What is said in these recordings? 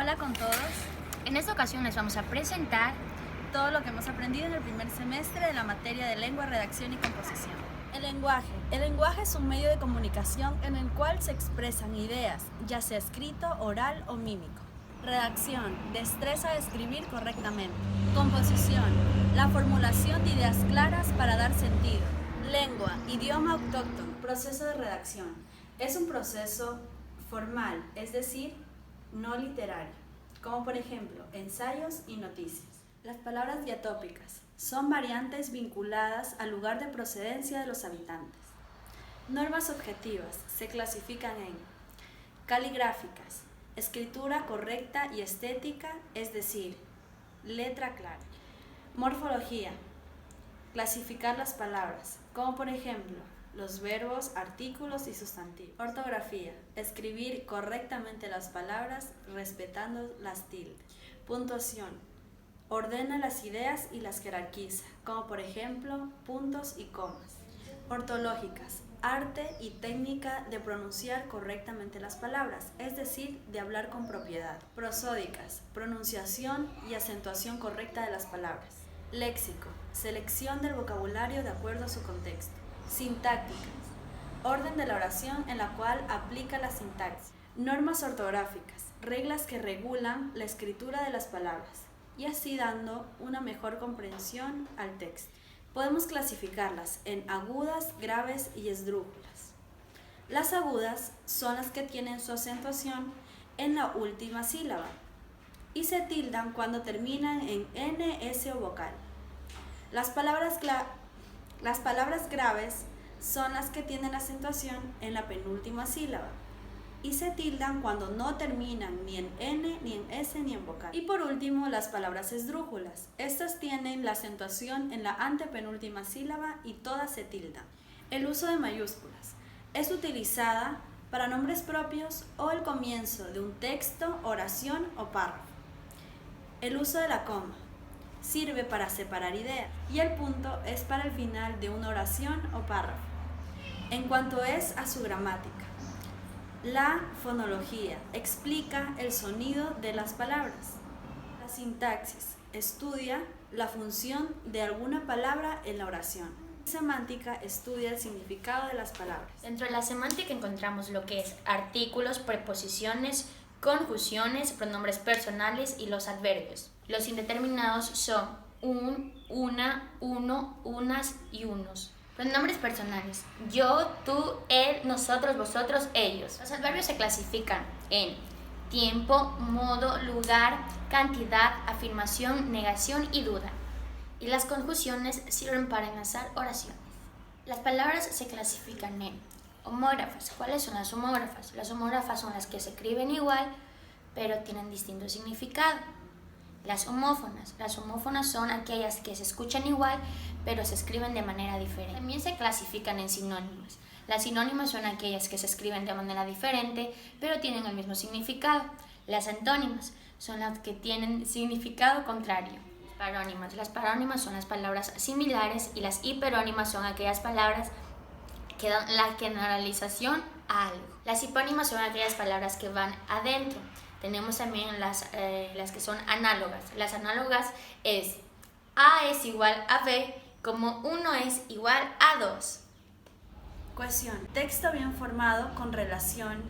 Hola con todos. En esta ocasión les vamos a presentar todo lo que hemos aprendido en el primer semestre de la materia de lengua, redacción y composición. El lenguaje. El lenguaje es un medio de comunicación en el cual se expresan ideas, ya sea escrito, oral o mímico. Redacción. Destreza de escribir correctamente. Composición. La formulación de ideas claras para dar sentido. Lengua. Idioma autóctono. Proceso de redacción. Es un proceso formal, es decir, no literario, como por ejemplo ensayos y noticias. Las palabras diatópicas son variantes vinculadas al lugar de procedencia de los habitantes. Normas objetivas se clasifican en caligráficas, escritura correcta y estética, es decir, letra clara. Morfología, clasificar las palabras, como por ejemplo los verbos, artículos y sustantivos. Ortografía, escribir correctamente las palabras respetando las tildes. Puntuación, ordena las ideas y las jerarquiza, como por ejemplo puntos y comas. Ortológicas, arte y técnica de pronunciar correctamente las palabras, es decir, de hablar con propiedad. Prosódicas, pronunciación y acentuación correcta de las palabras. Léxico, selección del vocabulario de acuerdo a su contexto. Sintácticas, orden de la oración en la cual aplica la sintaxis. Normas ortográficas, reglas que regulan la escritura de las palabras y así dando una mejor comprensión al texto. Podemos clasificarlas en agudas, graves y esdrújulas. Las agudas son las que tienen su acentuación en la última sílaba y se tildan cuando terminan en n, s o vocal. Las palabras graves son las que tienen acentuación en la penúltima sílaba y se tildan cuando no terminan ni en n, ni en s, ni en vocal. Y por último, las palabras esdrújulas. Estas tienen la acentuación en la antepenúltima sílaba y todas se tildan. El uso de mayúsculas es utilizada para nombres propios o el comienzo de un texto, oración o párrafo. El uso de la coma sirve para separar ideas y el punto es para el final de una oración o párrafo. En cuanto es a su gramática, la fonología explica el sonido de las palabras. La sintaxis estudia la función de alguna palabra en la oración. La semántica estudia el significado de las palabras. Dentro de la semántica encontramos lo que es artículos, preposiciones, conjunciones, pronombres personales y los adverbios. Los indeterminados son un, una, uno, unas y unos. Pronombres personales: yo, tú, él, nosotros, vosotros, ellos. Los adverbios se clasifican en tiempo, modo, lugar, cantidad, afirmación, negación y duda. Y las conjunciones sirven para enlazar oraciones. Las palabras se clasifican en homógrafas. ¿Cuáles son las homógrafas? Las homógrafas son las que se escriben igual, pero tienen distinto significado. Las homófonas son aquellas que se escuchan igual, pero se escriben de manera diferente. También se clasifican en sinónimas. Las sinónimas son aquellas que se escriben de manera diferente, pero tienen el mismo significado. Las antónimas son las que tienen significado contrario. Las parónimas son las palabras similares y las hiperónimas son aquellas palabras que dan la generalización a algo. Las hipónimas son aquellas palabras que van adentro. Tenemos también las que son análogas. Las análogas es A es igual a B, como 1 es igual a 2. Cohesión. Texto bien formado con relación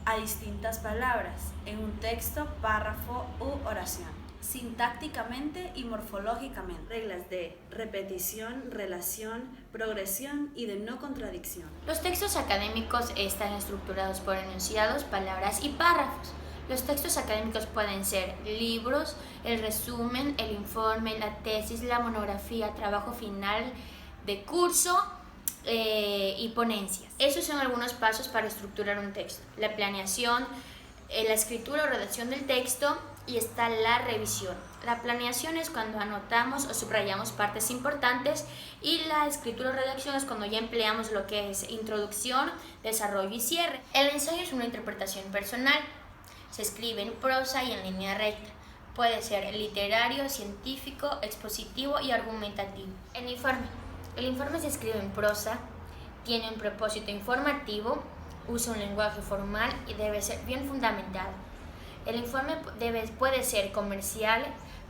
a distintas palabras en un texto, párrafo u oración. Sintácticamente y morfológicamente. Reglas de repetición, relación, progresión y de no contradicción. Los textos académicos están estructurados por enunciados, palabras y párrafos. Los textos académicos pueden ser libros, el resumen, el informe, la tesis, la monografía, trabajo final de curso y ponencias. Esos son algunos pasos para estructurar un texto. La planeación, la escritura o redacción del texto y está la revisión. La planeación es cuando anotamos o subrayamos partes importantes y la escritura o redacción es cuando ya empleamos lo que es introducción, desarrollo y cierre. El ensayo es una interpretación personal. Se escribe en prosa y en línea recta. Puede ser literario, científico, expositivo y argumentativo. El informe se escribe en prosa, tiene un propósito informativo, usa un lenguaje formal y debe ser bien fundamentado. El informe puede ser comercial,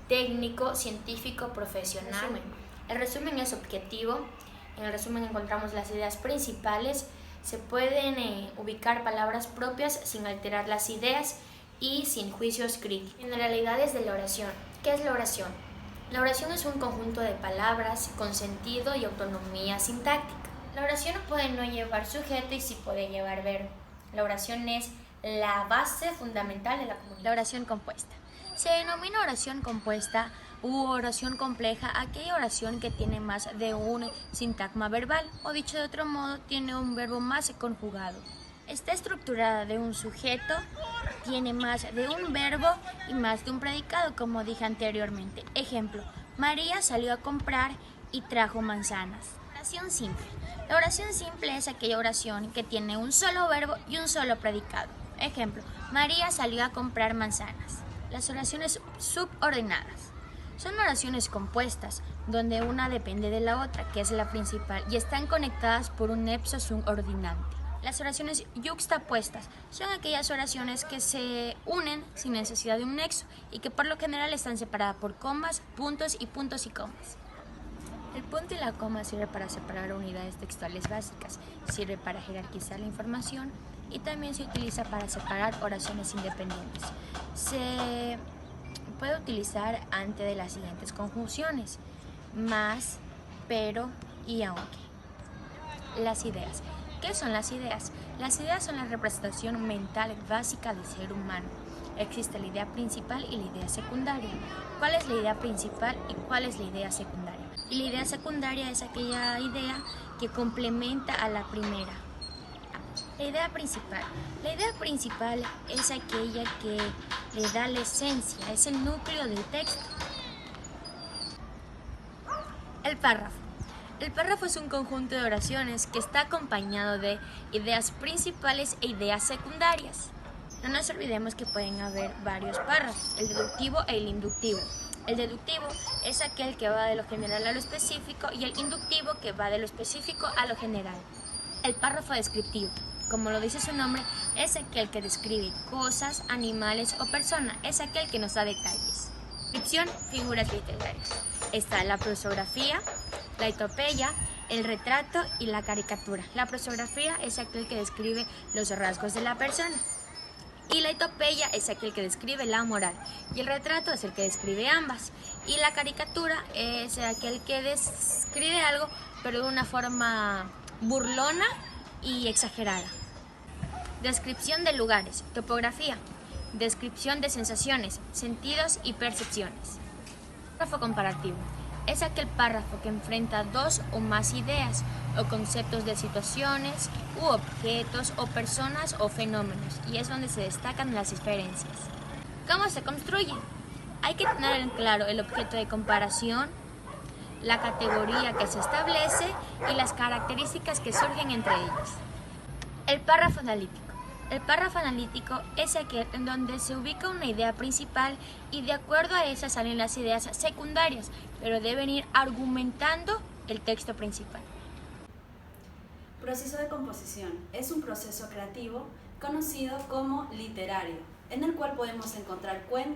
técnico, científico, profesional. El resumen es objetivo. En el resumen encontramos las ideas principales. Se pueden ubicar palabras propias sin alterar las ideas y sin juicios críticos. Generalidades de la oración. ¿Qué es la oración? La oración es un conjunto de palabras con sentido y autonomía sintáctica. La oración puede no llevar sujeto y sí puede llevar verbo. La oración es la base fundamental de la comunicación. La oración compuesta. Se denomina oración compuesta u oración compleja aquella oración que tiene más de un sintagma verbal, o dicho de otro modo, tiene un verbo más conjugado. Está estructurada de un sujeto, tiene más de un verbo y más de un predicado, como dije anteriormente. Ejemplo, María salió a comprar y trajo manzanas. Oración simple. La oración simple es aquella oración que tiene un solo verbo y un solo predicado. Ejemplo, María salió a comprar manzanas. Las oraciones subordinadas son oraciones compuestas, donde una depende de la otra, que es la principal, y están conectadas por un nexo subordinante. Las oraciones yuxtapuestas son aquellas oraciones que se unen sin necesidad de un nexo y que por lo general están separadas por comas, puntos y comas. El punto y la coma sirve para separar unidades textuales básicas, sirve para jerarquizar la información y también se utiliza para separar oraciones independientes. Se puede utilizar antes de las siguientes conjunciones: más, pero y aunque. Las ideas. ¿Qué son las ideas? Las ideas son la representación mental básica del ser humano. Existe la idea principal y la idea secundaria. ¿Cuál es la idea principal y cuál es la idea secundaria? Y la idea secundaria es aquella idea que complementa a la primera. La idea principal. La idea principal es aquella que le da la esencia, es el núcleo del texto. El párrafo. El párrafo es un conjunto de oraciones que está acompañado de ideas principales e ideas secundarias. No nos olvidemos que pueden haber varios párrafos, el deductivo e el inductivo. El deductivo es aquel que va de lo general a lo específico y el inductivo que va de lo específico a lo general. El párrafo descriptivo, como lo dice su nombre, es aquel que describe cosas, animales o personas, es aquel que nos da detalles. Descripción, figuras literarias. Está la prosografía, la epopeya, el retrato y la caricatura. La prosografía es aquel que describe los rasgos de la persona. Y la epopeya es aquel que describe la moral. Y el retrato es el que describe ambas. Y la caricatura es aquel que describe algo, pero de una forma burlona y exagerada. Descripción de lugares, topografía. Descripción de sensaciones, sentidos y percepciones. Párrafo comparativo. Es aquel párrafo que enfrenta dos o más ideas o conceptos de situaciones u objetos o personas o fenómenos, y es donde se destacan las diferencias. ¿Cómo se construye? Hay que tener en claro el objeto de comparación, la categoría que se establece y las características que surgen entre ellas. El párrafo analítico. El párrafo analítico es aquel en donde se ubica una idea principal y de acuerdo a esa salen las ideas secundarias, pero deben ir argumentando el texto principal. Proceso de composición es un proceso creativo conocido como literario, en el cual podemos encontrar cuentos,